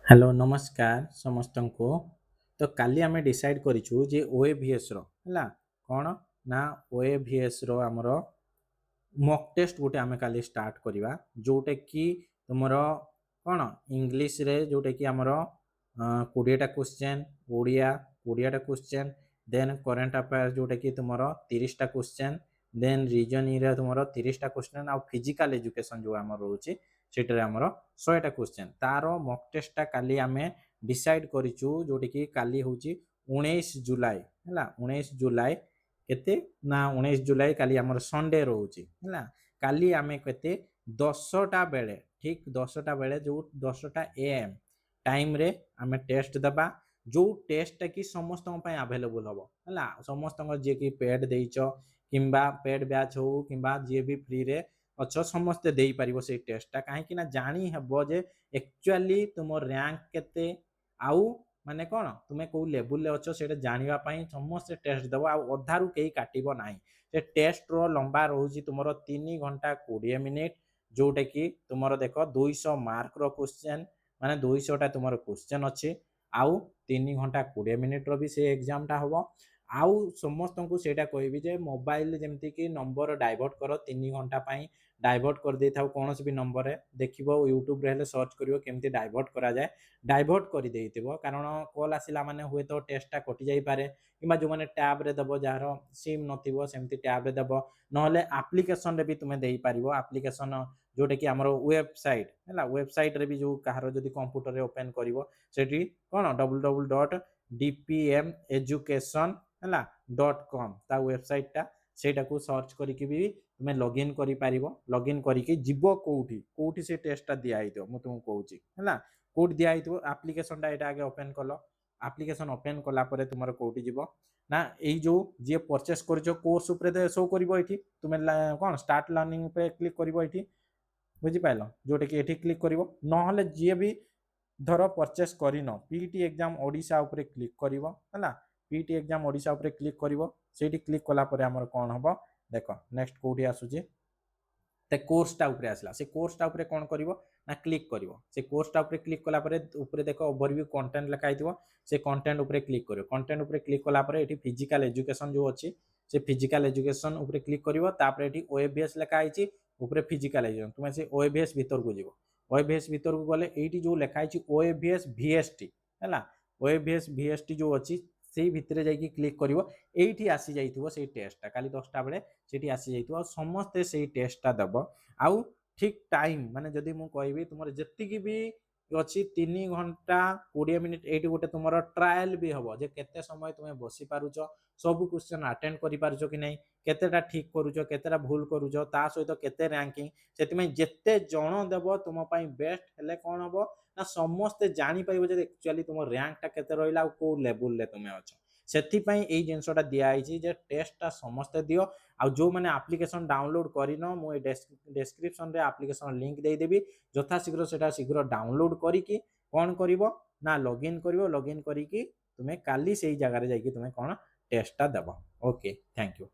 Hello नमस्कार समस्त को। तो काली आम डिसाइड करूँ जे ओएभीएस रा कौन ना ओएभीएस रो आमर मॉक टेस्ट गोटे आम काली स्टार्ट करवा जोटा कि तुम कौन इंग्लीश रे जोटा कि आमर 20टा क्वेश्चन ओडिया 20टा क्वेश्चन देन करेंट अफेयर्स जोटा कि तुम 30टा क्वेश्चन देन रीजनिंग रे तुम 30टा क्वेश्चन आ फिजिकल एजुकेशन जो आम रोचे सेटारे आमर 100टा क्वेश्चन तार मॉक टेस्टा काली आम डिसाइड करूँ जोटा कि काली हूँ 19 जुलाई है 19 जुलाई केते ना 19 जुलाई काली आमर संडे रोचे है काली आम केते 10टा बेले ठीक 10टा बेले जो 10टा AM टाइम रे आम टेस्ट दबा जो टेस्ट कि समस्त आभेलेबल हम है समस्त जी कि पेड देच कि पेड बैच हो कि जी भी फ्री रे अच्छ समस्ते दे पारिबो से टेस्टा कहीं जानी हेबो जे एक्चुअली तुम रैंक केते आउ माने कौन तुम्हें कौ लेवल अच्छो से जाना समस्त टेस्ट देव आधारू कहीं काटब ना से टेस्ट रो लंबा रोचे तुम 3 घंटा 20 मिनिट जोटा कि तुम देख 200 मार्क रो क्वेश्चन माने 200टा तुम क्वेश्चन अच्छे आउ 3 घंटा 20 मिनिट रो भी से एग्जाम टा हम आउ समस्त को सेटा कहबी जे मोबाइल जमती कि नंबर डाइवर्ट कर 3 घंटा पाई डाइवर्ट कर दे था कौन भी नंबर देखो यूट्यूब रे सर्च करियो केमती डाइवर्ट करा जाए डाइवर्ट कर देइथिबो कारण कॉल आसिला माने हुए तो टेस्टा कटि जाई पारे किबा जो माने टैब रे दबो जार सिम नथिबो सेमती टैब रे दबो नहले एप्लिकेशन रे भी तुमे देई पारिबो एप्लिकेशन जोटा कि आमर वेबसाइट है वेबसाइट रे भी जो कहार जदि कंप्यूटर रे ओपन करिवो सेठी कोन www.dpmeducation.com ता वेबसाइट टा सेटा को सर्च करिकि भी तुमे लॉगिन करि पारिबो लॉगिन करिकि जीवो कोठी से टेस्ट टा दिया हितो मु तुमको कहूची हैला कोड दिया हितो एप्लिकेशन टा एटा आगे ओपन कलो एप्लिकेशन ओपन कला परे तुमर कोठी जीवो ना एई जो जे परचेस करजो कोर्स ऊपर शो करिवो एठी तुमे कोन स्टार्ट लर्निंग पे क्लिक करिवो एठी बुझी पाइलो जोटा कि एठी क्लिक करिवो नहले जे भी धर परचेस करिनो पीटी एग्जाम ओडिशा ऊपर क्लिक करिवो हैला पीटी एग्जाम ओडिशा ऊपर क्लिक करिवो सेठी क्लिक कला परे हमर कोन हबो देखो नेक्स्ट कोठी आसुची ते कोर्सटा ऊपर आसला से कोर्सटा ऊपर कोन करिवो ना क्लिक करिवो से कोर्सटा ऊपर क्लिक कला परे ऊपर देखो ओवरव्यू कंटेंट लिखा हितबो से कंटेंट ऊपर क्लिक करिवो कंटेंट ऊपर क्लिक कला परे एठी फिजिकल एजुकेशन जो अछि से फिजिकल एजुकेशन ऊपर क्लिक करिवो तापर एठी ओएबीएस लिखा हिची ऊपर फिजिकल एजुकेशन तुमे से ओएबीएस भीतर को जीवो ओएबीएस भीतर को गले एठी जो लिखा हिची ओएबीएस वीएसटी हैला ओएबीएस वीएसटी जो अछि से भितरे जाई क्लिक करिवो एठी आसी जाइथिबो से टेस्टटा काली 10टा बेले सेठी आसी जाइथिबो समस्त से टेस्टटा दबो आउ ठीक टाइम माने जदि मु कहबी तुमर जत्ती भी अच्छी 3 घंटा 20 मिनिट एटी गोटे तुम ट्रायल भी हम जे केते समय तुम्हें बसी पारुच सब क्वेश्चन अटेंड करि पारुच कि नहीं केतेटा ठीक करूच केतेटा भूल करूच ता सहित केते रैंकिंग सेतिमे जेते जण देबो तुम पई बेस्ट हेले कोन हबो ना समस्त जानि पाइबो जे एक्चुअली तुम रैंक टा केते रहिला आ को लेवल ले तुमे अछ सेथिपाई एई जिनसटा दिया आइछि जे टेस्टटा समस्त दियो आ जो मैंने एप्लिकेशन डाउनलोड करिनो मु डिस्क्रिप्शन रे एप्लिकेशन लिंक दे देबी यथा शीघ्र सेटा शीघ्र डाउनलोड करिकि कौन करिवो ना लॉगिन करिवो लॉगिन करिकि तुमे काली सेई जगह रे जाइकि तुमे कोन टेस्टटा देबो ओके थैंक यू।